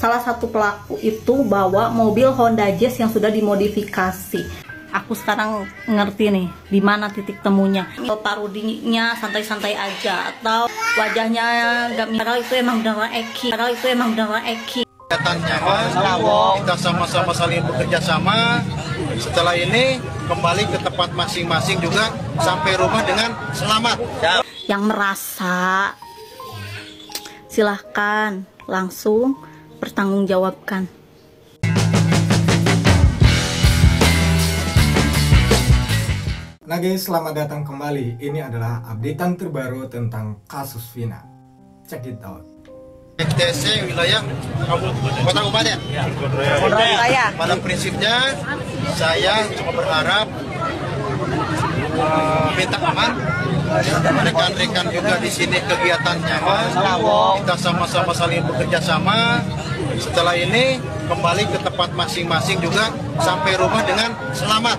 salah satu pelaku itu bawa mobil Honda Jazz yang sudah dimodifikasi. Aku sekarang ngerti nih di mana titik temunya. Parodinya santai-santai aja atau wajahnya nggak miral, itu emang beneran Eki. Kelihatannya kita sama-sama saling bekerja sama. Setelah ini kembali ke tempat masing-masing juga sampai rumah dengan selamat. Yang merasa silahkan langsung pertanggungjawabkan. Nah guys, selamat datang kembali. Ini adalah updatean terbaru tentang kasus Vina. Check it out. TC wilayah Kota Kabupaten. Pada prinsipnya saya cuma berharap minta aman. Rekan-rekan juga di sini kegiatannya kita sama-sama saling bekerja sama. Setelah ini kembali ke tempat masing-masing juga sampai rumah dengan selamat.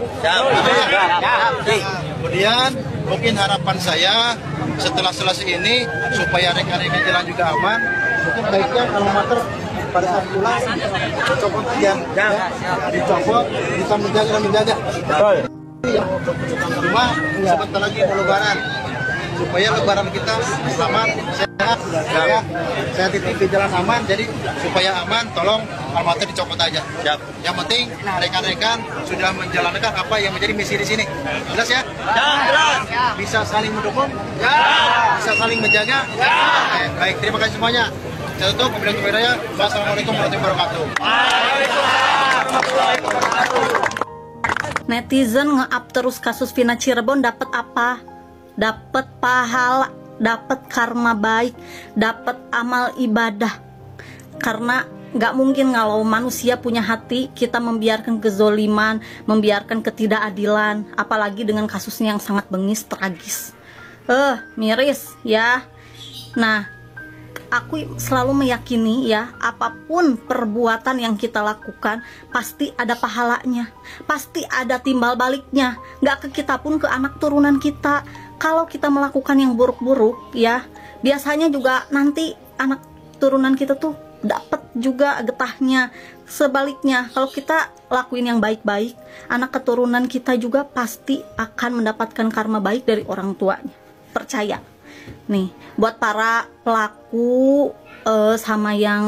Kemudian mungkin harapan saya setelah selesai ini supaya rekan-rekan jalan juga aman. Mungkin baiknya kalau motor pada saat pulang dicopot aja, dicopot bisa menjaga. Cuma sebentar lagi mau lebaran, supaya lebaran kita selamat, sehat, ya. Saya titip di jalan aman, jadi supaya aman, tolong armada dicopot aja. Yang penting rekan-rekan sudah menjalankan apa yang menjadi misi di sini. Jelas ya? Jelas. Bisa saling mendukung? Bisa saling menjaga? Baik, terima kasih semuanya. Saya tutup, Wassalamualaikum warahmatullahi wabarakatuh. Netizen nge-up terus kasus Vina Cirebon, dapat apa? Dapat pahala, dapat karma baik, dapat amal ibadah. Karena nggak mungkin kalau manusia punya hati kita membiarkan kezoliman, membiarkan ketidakadilan, apalagi dengan kasusnya yang sangat bengis, tragis. Miris ya. Nah, aku selalu meyakini ya, apapun perbuatan yang kita lakukan pasti ada pahalanya, pasti ada timbal baliknya. Nggak ke kita pun, ke anak turunan kita. Kalau kita melakukan yang buruk-buruk ya, biasanya juga nanti anak turunan kita tuh dapat juga getahnya. Sebaliknya, kalau kita lakuin yang baik-baik, anak keturunan kita juga pasti akan mendapatkan karma baik dari orang tuanya. Percaya. Nih, buat para pelaku sama yang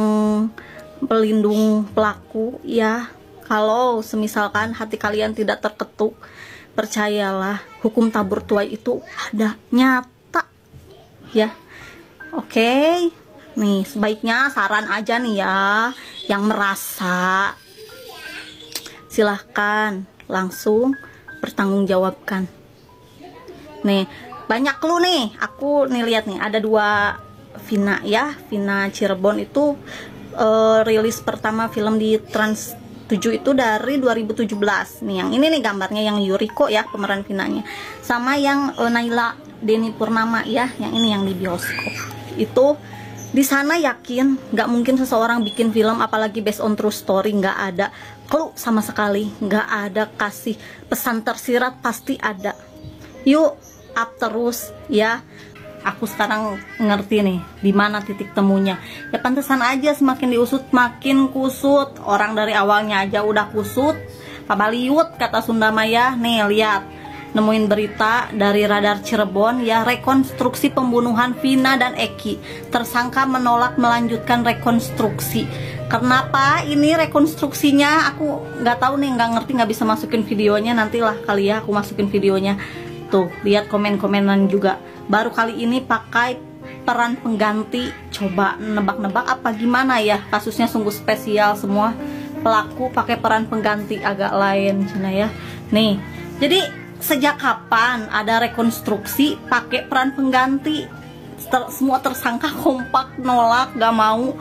pelindung pelaku ya, kalau semisalkan hati kalian tidak terketuk, percayalah hukum tabur tuai itu ada, nyata ya. Oke. Nih, sebaiknya saran aja nih ya, yang merasa silahkan langsung pertanggungjawabkan. Nih, banyak lu nih, aku nih lihat nih ada dua Vina ya. Vina Cirebon itu rilis pertama film di Trans 7 itu dari 2017. Nih yang ini nih gambarnya, yang Yuriko ya pemeran Vinanya, sama yang Naila Deni Purnama ya, yang ini yang di bioskop. Itu di sana yakin nggak mungkin seseorang bikin film apalagi based on true story nggak ada clue sama sekali, nggak ada kasih pesan tersirat, pasti ada. Yuk up terus ya. Aku sekarang ngerti nih di mana titik temunya. Ya pantesan aja semakin diusut makin kusut. Orang dari awalnya aja udah kusut, pabaliut kata Sunda Maya. Nih lihat, nemuin berita dari Radar Cirebon ya, rekonstruksi pembunuhan Vina dan Eki. Tersangka menolak melanjutkan rekonstruksi. Kenapa ini rekonstruksinya? Aku nggak tahu nih, nggak ngerti, nggak bisa masukin videonya. Nantilah kali ya aku masukin videonya. Tuh, lihat komen-komenan juga. Baru kali ini pakai peran pengganti. Coba nebak-nebak apa gimana ya? Kasusnya sungguh spesial, semua pelaku pakai peran pengganti agak lain cina ya. Nih, jadi sejak kapan ada rekonstruksi pakai peran pengganti? Semua tersangka kompak nolak, gak mau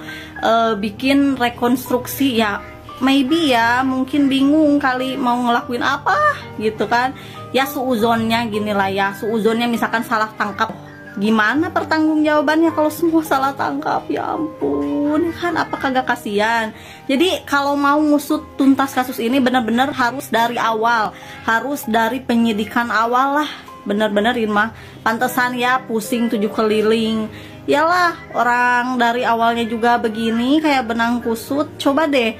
bikin rekonstruksi ya. Maybe ya, mungkin bingung kali mau ngelakuin apa gitu kan. Ya suuzonnya gini lah ya, suuzonnya misalkan salah tangkap, gimana pertanggungjawabannya kalau semua salah tangkap? Ya ampun kan, apa kagak kasihan. Jadi kalau mau ngusut tuntas kasus ini benar-benar harus dari awal, harus dari penyidikan awal lah. Bener-bener ini mah pantesan ya pusing 7 keliling, Yalah, orang dari awalnya juga begini kayak benang kusut. Coba deh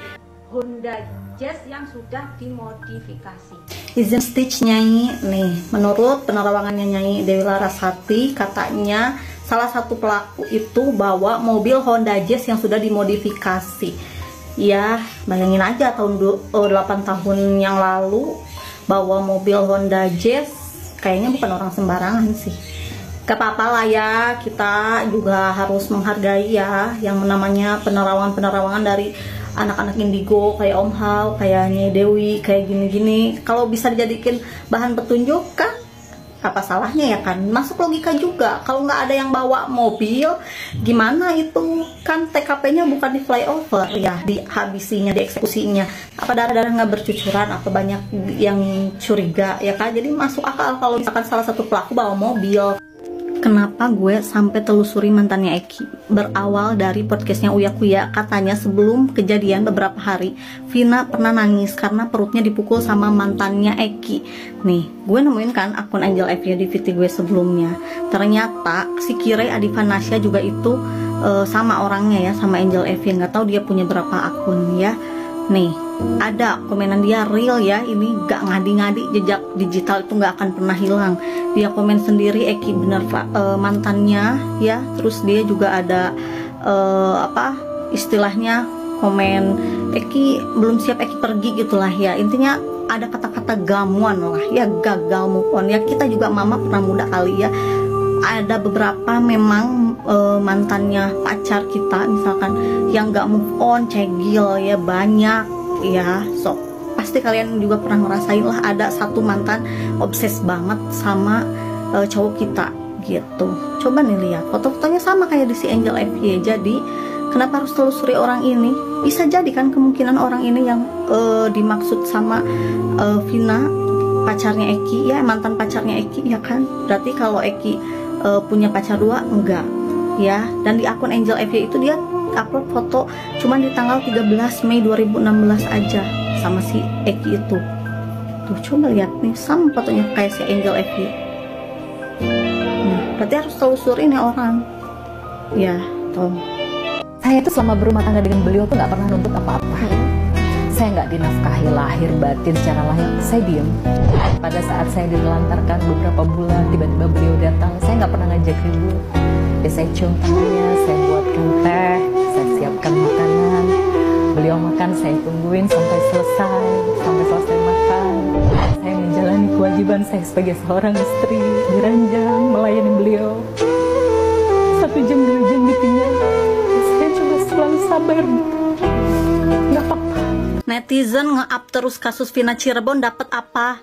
Honda Jazz yang sudah dimodifikasi. izin Stitch nyanyi nih. Menurut penerawangannya Nyai Dewi Larasati, katanya salah satu pelaku itu bawa mobil Honda Jazz yang sudah dimodifikasi. Ya, bayangin aja tahun 8 tahun yang lalu bawa mobil Honda Jazz, kayaknya bukan orang sembarangan sih. Gak apa-apa lah ya, kita juga harus menghargai ya yang namanya penerawangan dari anak-anak indigo kayak Om Hao, kayak Nyai Dewi, kayak gini-gini. Kalau bisa dijadikan bahan petunjuk kan apa salahnya ya kan? Masuk logika juga. Kalau nggak ada yang bawa mobil, gimana itu? Kan TKP-nya bukan di flyover ya, dihabisinya, dieksekusinya. Apa darah-darah nggak bercucuran? Apa banyak yang curiga ya kan? Jadi masuk akal kalau misalkan salah satu pelaku bawa mobil. Kenapa gue sampai telusuri mantannya Eki? Berawal dari podcastnya Uya Kuya, katanya sebelum kejadian beberapa hari, Vina pernah nangis karena perutnya dipukul sama mantannya Eki. Nih, gue nemuin kan akun Angel F di VT gue sebelumnya. Ternyata si Kirei Adivanasya juga itu sama orangnya ya, sama Angel F. Nggak tahu dia punya berapa akun ya. Nih, ada komenan dia real ya, ini gak ngadi-ngadi, jejak digital itu gak akan pernah hilang. Dia komen sendiri Eki bener mantannya ya. Terus dia juga ada istilahnya komen Eki belum siap, Eki pergi gitulah ya. Intinya ada kata-kata gamuan lah ya, gagal move on ya. Kita juga mama pernah muda kali ya. Ada beberapa memang mantannya pacar kita misalkan yang gak move on, cegil ya, banyak ya. So pasti kalian juga pernah ngerasain lah, ada satu mantan obses banget sama cowok kita gitu. Coba nih lihat foto-fotonya sama kayak di si Angel FY. Jadi kenapa harus telusuri orang ini? Bisa jadi kan kemungkinan orang ini yang dimaksud sama Vina, pacarnya Eki ya, mantan pacarnya Eki ya kan. Berarti kalau Eki punya pacar dua, enggak ya. Dan di akun Angel FY itu dia upload foto cuman di tanggal 13 Mei 2016 aja sama si Eki itu. Tuh coba lihat nih, sama fotonya kayak si Angel FY. Nah, berarti harus telusuri nih orang ya. Tuh, Saya itu selama berumah tangga dengan beliau tuh nggak pernah nuntut apa-apa. Saya nggak dinafkahi lahir batin secara lahir, saya diem. Pada saat saya dinelantarkan beberapa bulan, tiba-tiba beliau datang, saya nggak pernah ngajak ribut. Ya saya cium tangannya, saya buatkan teh, saya siapkan makanan. Beliau makan, saya tungguin sampai selesai makan. Saya menjalani kewajiban saya sebagai seorang istri, diranjang, melayani beliau. 1 jam, 2 jam ditinggal. Saya coba selalu sabar. Nggak apa-apa. netizen nge-up terus kasus Vina Cirebon dapat apa?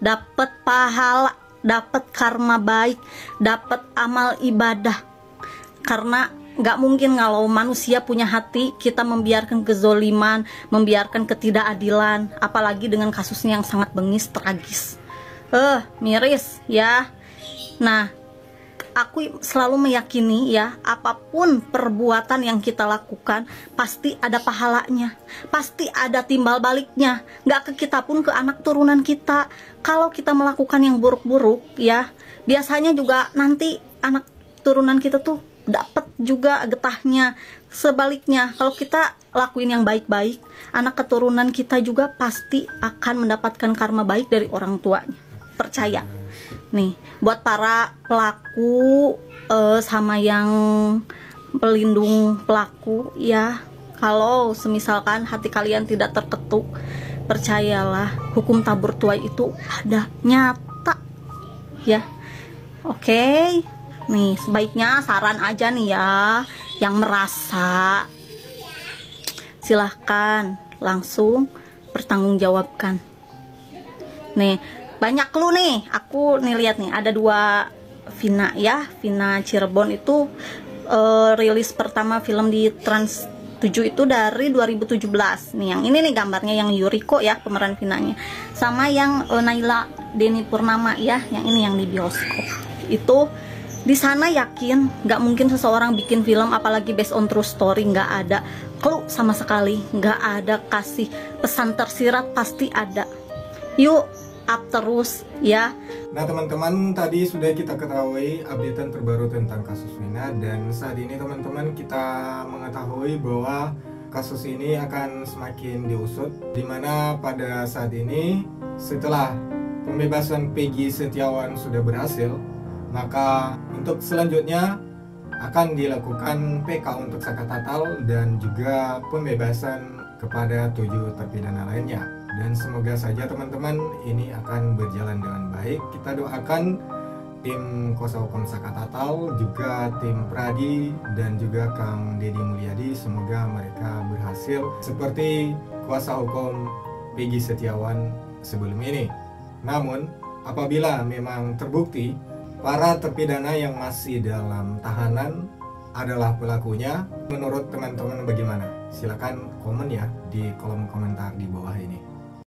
Dapat pahala, dapat karma baik, dapat amal ibadah. Karena nggak mungkin kalau manusia punya hati kita membiarkan kezoliman, membiarkan ketidakadilan, apalagi dengan kasusnya yang sangat bengis, tragis. Miris ya. Nah, aku selalu meyakini ya, apapun perbuatan yang kita lakukan pasti ada pahalanya, pasti ada timbal baliknya. Nggak ke kita pun, ke anak turunan kita. Kalau kita melakukan yang buruk-buruk ya, biasanya juga nanti anak turunan kita tuh dapat juga getahnya. Sebaliknya, kalau kita lakuin yang baik-baik, anak keturunan kita juga pasti akan mendapatkan karma baik dari orang tuanya. Percaya. Nih, buat para pelaku sama yang pelindung pelaku ya, kalau semisalkan hati kalian tidak terketuk, percayalah hukum tabur tuai itu ada, nyata ya. Oke. Nih, sebaiknya saran aja nih ya, yang merasa silahkan langsung pertanggungjawabkan. Nih, banyak clue nih, aku nih lihat nih, ada 2 Vina ya. Vina Cirebon itu rilis pertama film di Trans 7 itu dari 2017. Nih yang ini nih gambarnya, yang Yuriko ya pemeran Vinanya, sama yang Naila Deni Purnama ya, yang ini yang di bioskop. Itu di sana yakin nggak mungkin seseorang bikin film apalagi based on true story nggak ada clue sama sekali, nggak ada kasih pesan tersirat, pasti ada. Yuk up terus ya. Nah teman-teman, tadi sudah kita ketahui updatean terbaru tentang kasus Vina, dan saat ini teman-teman kita mengetahui bahwa kasus ini akan semakin diusut, dimana pada saat ini setelah pembebasan Peggy Setiawan sudah berhasil, maka untuk selanjutnya akan dilakukan PK untuk Saka Tatal dan juga pembebasan kepada 7 terpidana lainnya. Dan semoga saja teman-teman ini akan berjalan dengan baik. Kita doakan tim kuasa hukum Saka Tatal, juga tim Pradi dan juga Kang Deddy Mulyadi, semoga mereka berhasil seperti kuasa hukum Peggy Setiawan sebelum ini. Namun apabila memang terbukti para terpidana yang masih dalam tahanan adalah pelakunya, menurut teman-teman bagaimana? Silakan komen ya di kolom komentar di bawah ini.